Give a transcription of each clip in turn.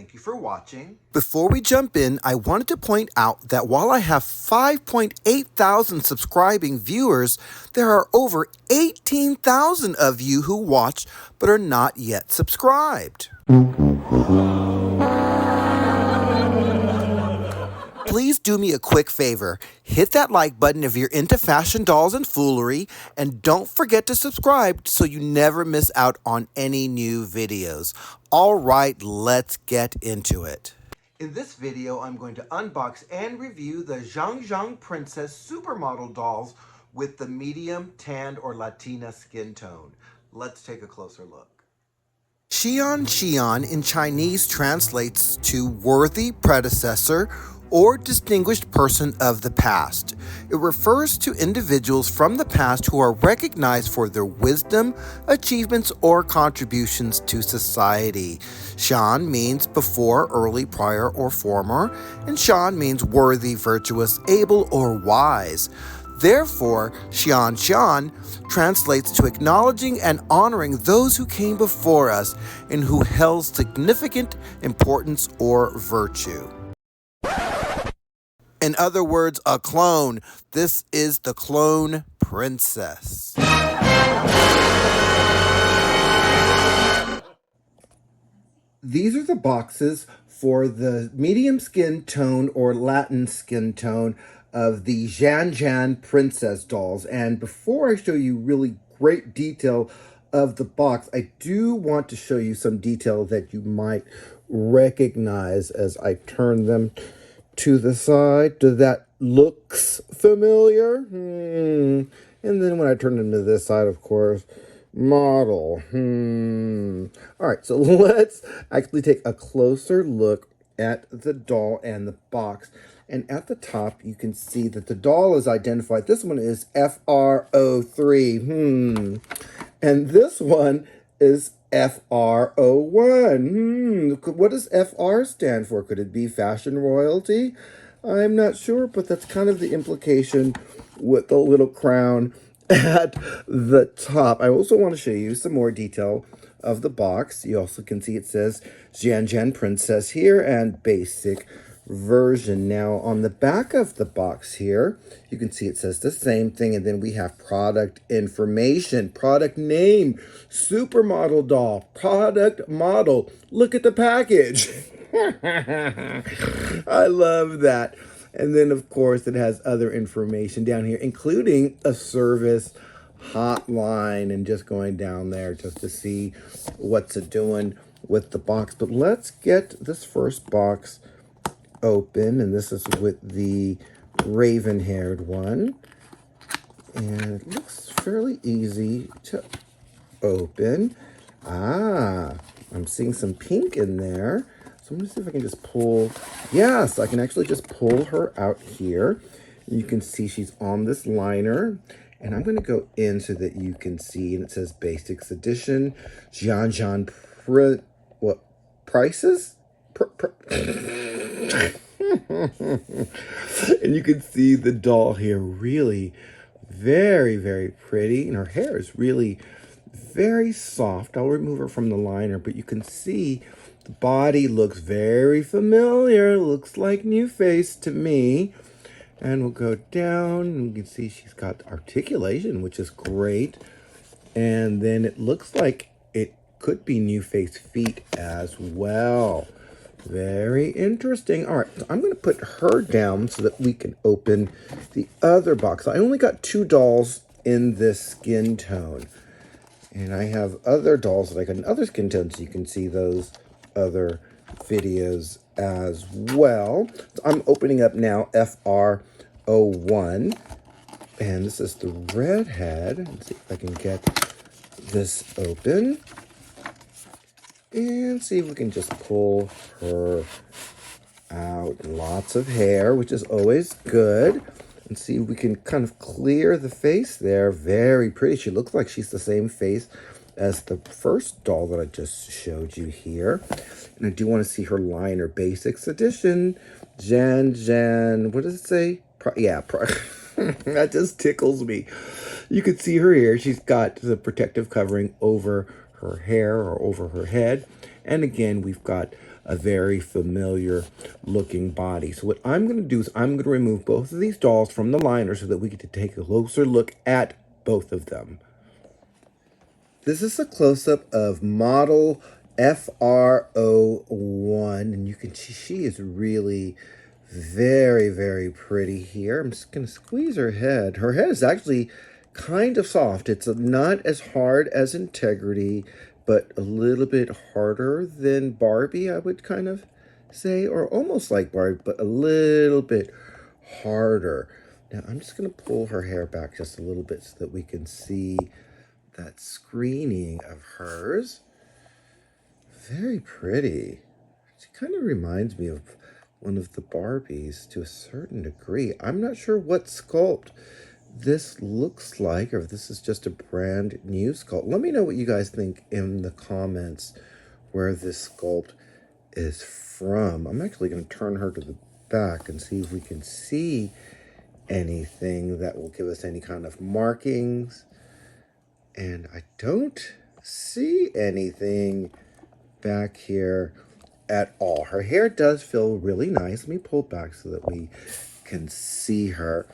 Thank you for watching. Before we jump in, I wanted to point out that while I have 5.8 thousand subscribing viewers, there are over 18,000 of you who watch but are not yet subscribed. Please do me a quick favor. Hit that like button if you're into fashion dolls and foolery, and don't forget to subscribe so you never miss out on any new videos. All right, let's get into it. In this video, I'm going to unbox and review the Xian Xian Princess Supermodel dolls with the medium tanned or Latina skin tone. Let's take a closer look. Xian Xian in Chinese translates to worthy predecessor or distinguished person of the past. It refers to individuals from the past who are recognized for their wisdom, achievements, or contributions to society. Xian means before, early, prior, or former, and Xian means worthy, virtuous, able, or wise. Therefore, Xian Xian translates to acknowledging and honoring those who came before us and who held significant importance or virtue. In other words, a clone. This is the clone princess. These are the boxes for the medium skin tone or Latin skin tone of the Xian Xian Princess dolls. And before I show you really great detail of the box, I do want to show you some detail that you might recognize as I turn them to the side. Does that looks familiar? And then when I turn them to this side, of course, model. All right, so let's actually take a closer look at the doll and the box. And at the top, you can see that the doll is identified. This one is FR3. And this one is FR1. What does FR stand for? Could it be fashion royalty? I'm not sure, but that's kind of the implication with the little crown at the top. I also want to show you some more detail of the box. You also can see it says Xian Xian Princess here and basic version. Now on the back of the box here, you can see it says the same thing, and then we have product information, product name, supermodel doll, product model. Look at the package. I love that. And then of course it has other information down here, including a service hotline, and just going down there just to see what's it doing with the box. But let's get this first box open, and this is with the raven-haired one, and it looks fairly easy to open. I'm seeing some pink in there, so I'm gonna see if I can just pull. Yes, I can actually just pull her out here. You can see she's on this liner, and I'm gonna go in so that you can see, and it says Basics Edition Xian Xian prices. And you can see the doll here, really very, very pretty, and her hair is really very soft. I'll remove her from the liner, but you can see the body looks very familiar. Looks like nu.face to me. And we'll go down, and you can see she's got articulation, which is great. And then it looks like it could be nu.face feet as well. Very interesting. All right, so I'm going to put her down so that we can open the other box. I only got 2 dolls in this skin tone. And I have other dolls that I got in other skin tones, so you can see those other videos as well. So I'm opening up now FR1. And this is the redhead. Let's see if I can get this open. And see if we can just pull her out. Lots of hair, which is always good. And see if we can kind of clear the face there. Very pretty. She looks like she's the same face as the first doll that I just showed you here. And I do want to see her liner. Basics Edition. Xian, what does it say? That just tickles me. You can see her here. She's got the protective covering over her hair or over her head. And again, we've got a very familiar looking body. So what I'm going to do is I'm going to remove both of these dolls from the liner so that we get to take a closer look at both of them. This is a close-up of model FR1, and you can see she is really very, very pretty here. I'm just going to squeeze her head. Her head is actually kind of soft. It's not as hard as Integrity, but a little bit harder than Barbie, I would kind of say, or almost like Barbie, but a little bit harder. Now, I'm just going to pull her hair back just a little bit so that we can see that screening of hers. Very pretty. She kind of reminds me of one of the Barbies to a certain degree. I'm not sure what sculpt this looks like, or if this is just a brand new sculpt. Let me know what you guys think in the comments where this sculpt is from. I'm actually going to turn her to the back and see if we can see anything that will give us any kind of markings. And I don't see anything back here at all. Her hair does feel really nice. Let me pull back so that we can see her.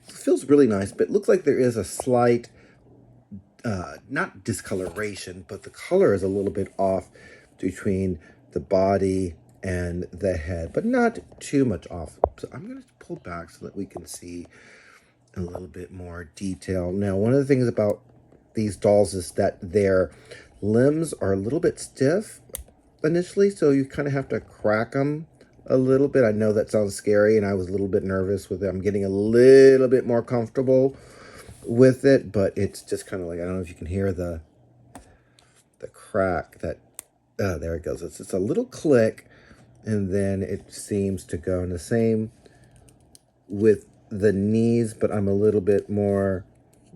It feels really nice, but it looks like there is a slight, not discoloration, but the color is a little bit off between the body and the head, but not too much off. So I'm going to pull back so that we can see a little bit more detail. Now, one of the things about these dolls is that their limbs are a little bit stiff initially, so you kind of have to crack them a little bit. I know that sounds scary, and I was a little bit nervous with it. I'm getting a little bit more comfortable with it, but it's just kind of like, I don't know if you can hear the crack that, there it goes. It's a little click, and then it seems to go. And the same with the knees, but I'm a little bit more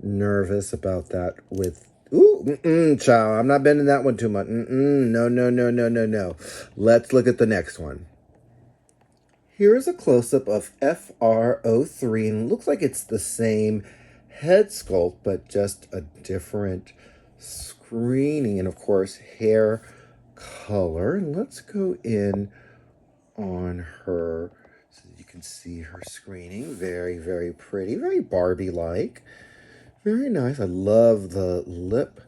nervous about that with, child, I'm not bending that one too much. No. Let's look at the next one. Here is a close-up of FR03, and it looks like it's the same head sculpt, but just a different screening, and of course, hair color. And let's go in on her so that you can see her screening. Very, very pretty, very Barbie-like. Very nice. I love the lip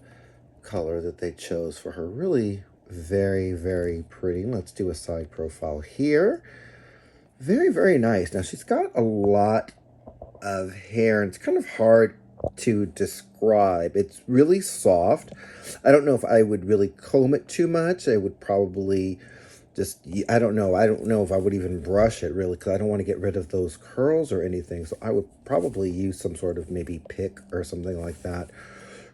color that they chose for her. Really very, very pretty. Let's do a side profile here. Very, very nice. Now, she's got a lot of hair, and it's kind of hard to describe. It's really soft. I don't know if I would really comb it too much. I would probably just, I don't know if I would even brush it really, because I don't want to get rid of those curls or anything. So I would probably use some sort of maybe pick or something like that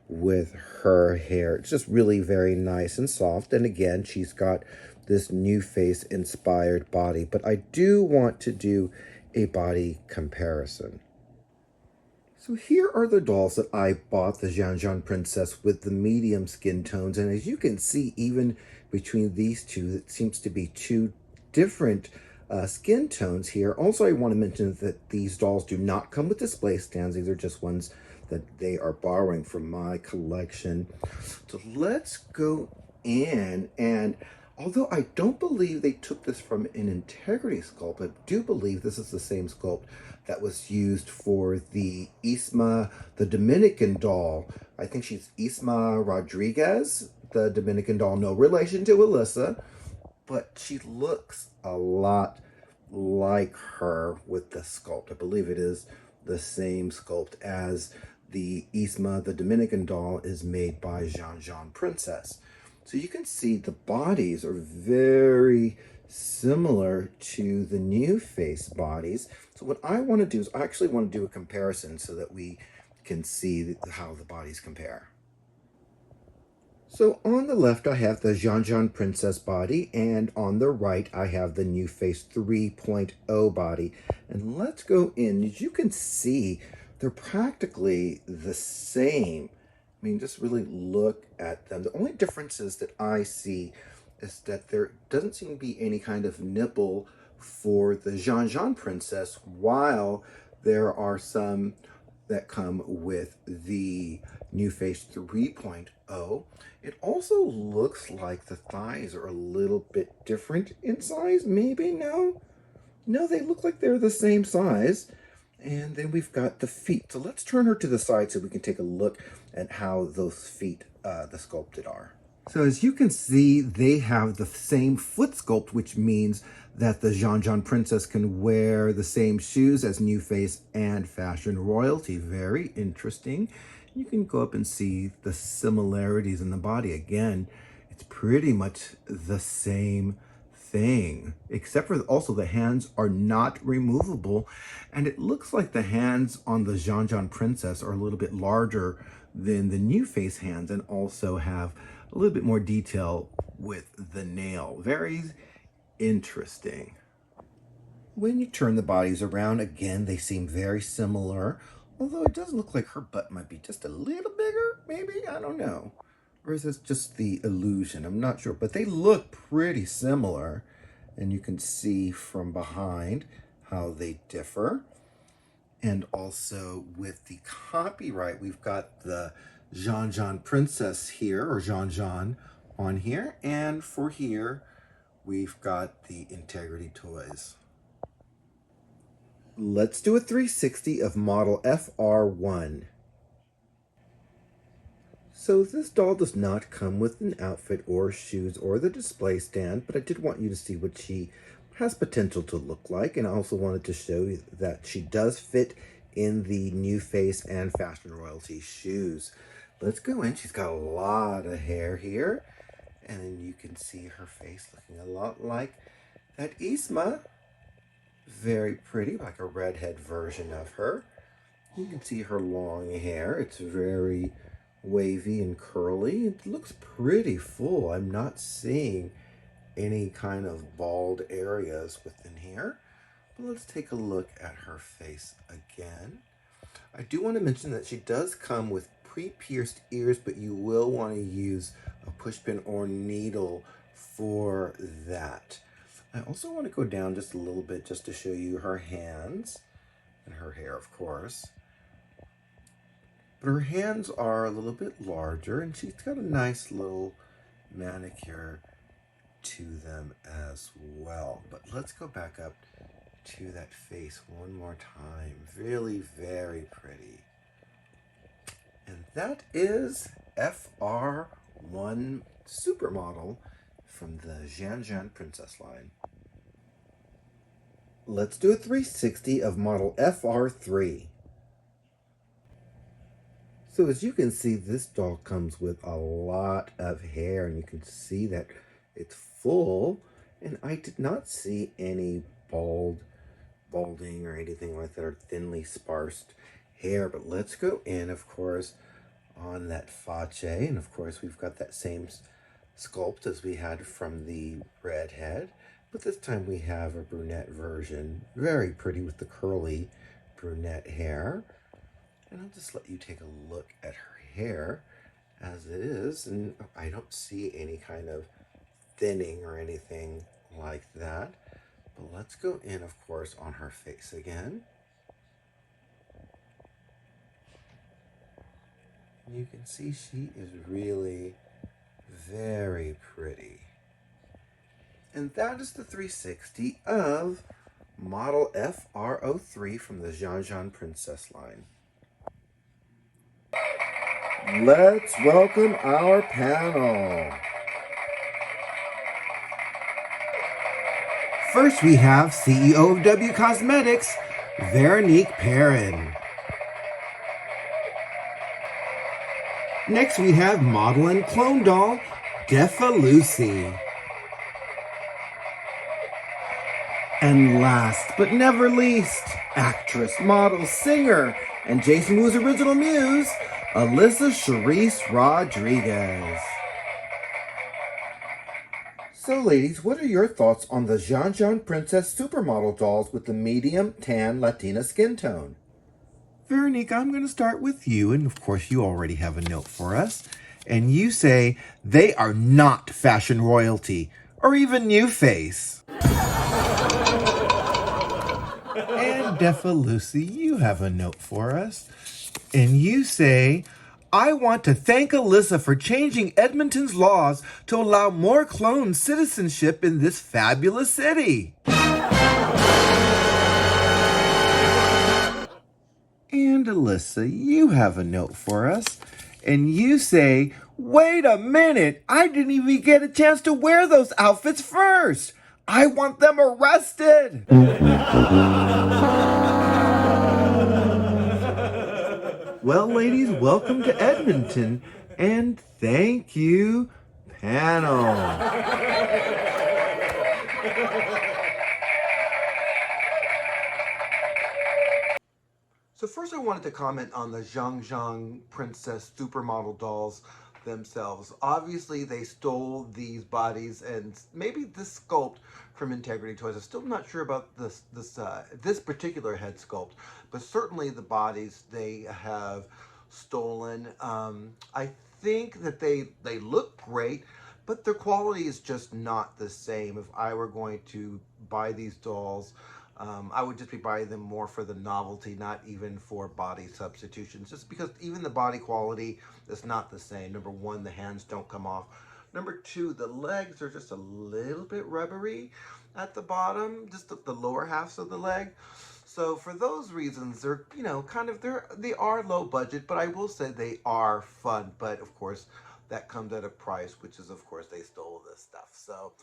with her hair. It's just really very nice and soft. And again, she's got this nu.face inspired body, but I do want to do a body comparison. So here are the dolls that I bought, the Xian Xian Princess with the medium skin tones. And as you can see, even between these two, it seems to be two different skin tones here. Also, I want to mention that these dolls do not come with display stands. These are just ones that they are borrowing from my collection. So let's go in, and although I don't believe they took this from an Integrity sculpt, I do believe this is the same sculpt that was used for the Isma, the Dominican doll. I think she's Isma Rodriguez, the Dominican doll. No relation to ALYSA, but she looks a lot like her with the sculpt. I believe it is the same sculpt as the Isma, the Dominican doll, is made by Xian Xian Princess. So you can see the bodies are very similar to the nu.face bodies. So what I want to do is I actually want to do a comparison so that we can see how the bodies compare. So on the left, I have the Xian Xian Princess body, and on the right, I have the nu.face 3.0 body. And let's go in. As you can see, they're practically the same. I mean, just really look at them. The only differences that I see is that there doesn't seem to be any kind of nipple for the Xian Xian Princess, while there are some that come with the nu.face 3.0. It also looks like the thighs are a little bit different in size. Maybe, no? No, they look like they're the same size. And then we've got the feet. So let's turn her to the side so we can take a look at how those feet, the sculpted are. So as you can see, they have the same foot sculpt, which means that the Xian Xian Princess can wear the same shoes as nu.face and Fashion Royalty. Very interesting. You can go up and see the similarities in the body. Again, it's pretty much the same thing, except for also the hands are not removable. And it looks like the hands on the Xian Xian Princess are a little bit larger than the nu.face hands and also have a little bit more detail with the nail. Very interesting. When you turn the bodies around, again, they seem very similar, although it does look like her butt might be just a little bigger, maybe, I don't know. Or is this just the illusion? I'm not sure, but they look pretty similar, and you can see from behind how they differ. And also with the copyright, we've got the Xian Xian Princess here, or Xian Xian on here, and for here, we've got the Integrity Toys. Let's do a 360 of model FR1. So this doll does not come with an outfit or shoes or the display stand, but I did want you to see what she has potential to look like, and I also wanted to show you that she does fit in the nu.face and Fashion Royalty shoes. Let's go in. She's got a lot of hair here, and then you can see her face looking a lot like that Yzma. Very pretty, like a redhead version of her. You can see her long hair. It's very wavy and curly. It looks pretty full. I'm not seeing any kind of bald areas within here. But let's take a look at her face again. I do want to mention that she does come with pre-pierced ears, but you will want to use a push pin or needle for that. I also want to go down just a little bit just to show you her hands and her hair, of course. But her hands are a little bit larger, and she's got a nice little manicure to them as well. But let's go back up to that face one more time. Really very pretty. And that is FR1 Supermodel from the Xian Xian Princess line. Let's do a 360 of model FR3. So as you can see, this doll comes with a lot of hair, and you can see that it's full, and I did not see any balding or anything like that, or thinly sparsed hair. But let's go in, of course, on that face, and of course we've got that same sculpt as we had from the redhead, but this time we have a brunette version. Very pretty with the curly brunette hair. And I'll just let you take a look at her hair as it is, and I don't see any kind of thinning or anything like that. But let's go in, of course, on her face again. You can see she is really very pretty. And that is the 360 of model FR3 from the Xian Xian Princess line. Let's welcome our panel. First, we have CEO of W Cosmetics, VERONIQUE PERRIN. Next, we have model and clone doll, DEFA Lucy. And last but never least, actress, model, singer, and Jason Wu's original muse, ALYSA Charisse Rodriguez. So ladies, what are your thoughts on the Xian Xian Princess Supermodel dolls with the medium tan Latina skin tone? Veronique, I'm going to start with you, and of course you already have a note for us. And you say they are not Fashion Royalty, or even nu.face. And DEFA Lucy, you have a note for us. And you say, I want to thank ALYSA for changing Edmonton's laws to allow more clone citizenship in this fabulous city. And ALYSA, you have a note for us. And you say, wait a minute, I didn't even get a chance to wear those outfits first. I want them arrested. Well, ladies, welcome to Edmonton, and thank you, panel. So first I wanted to comment on the Xian Xian Princess Supermodel dolls themselves. Obviously they stole these bodies and maybe this sculpt from Integrity Toys. I'm still not sure about this particular head sculpt, but certainly the bodies they have stolen. I think that they look great, but their quality is just not the same. If I were going to buy these dolls, I would just be buying them more for the novelty, not even for body substitutions, just because even the body quality is not the same. Number one, the hands don't come off. Number two, the legs are just a little bit rubbery at the bottom, just the lower halves of the leg. So for those reasons, they're, you know, they are low budget, but I will say they are fun. But of course, that comes at a price, which is, of course, they stole this stuff. So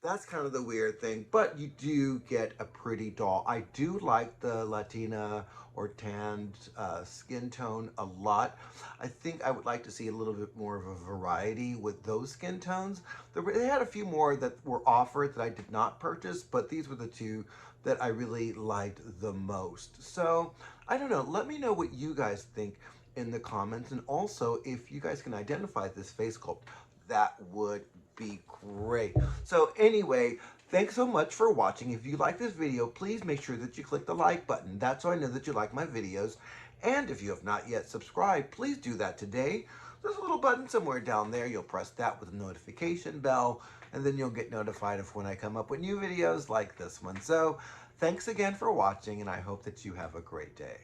that's kind of the weird thing, but you do get a pretty doll. I do like the Latina or tanned skin tone a lot. I think I would like to see a little bit more of a variety with those skin tones. They had a few more that were offered that I did not purchase, but these were the two that I really liked the most. So I don't know, let me know what you guys think in the comments, and also if you guys can identify this face sculpt, that would be great. So anyway, thanks so much for watching. If you like this video, please make sure that you click the like button. That's so I know that you like my videos. And if you have not yet subscribed, please do that today. There's a little button somewhere down there. You'll press that with a notification bell, and then you'll get notified of when I come up with new videos like this one. So thanks again for watching, and I hope that you have a great day.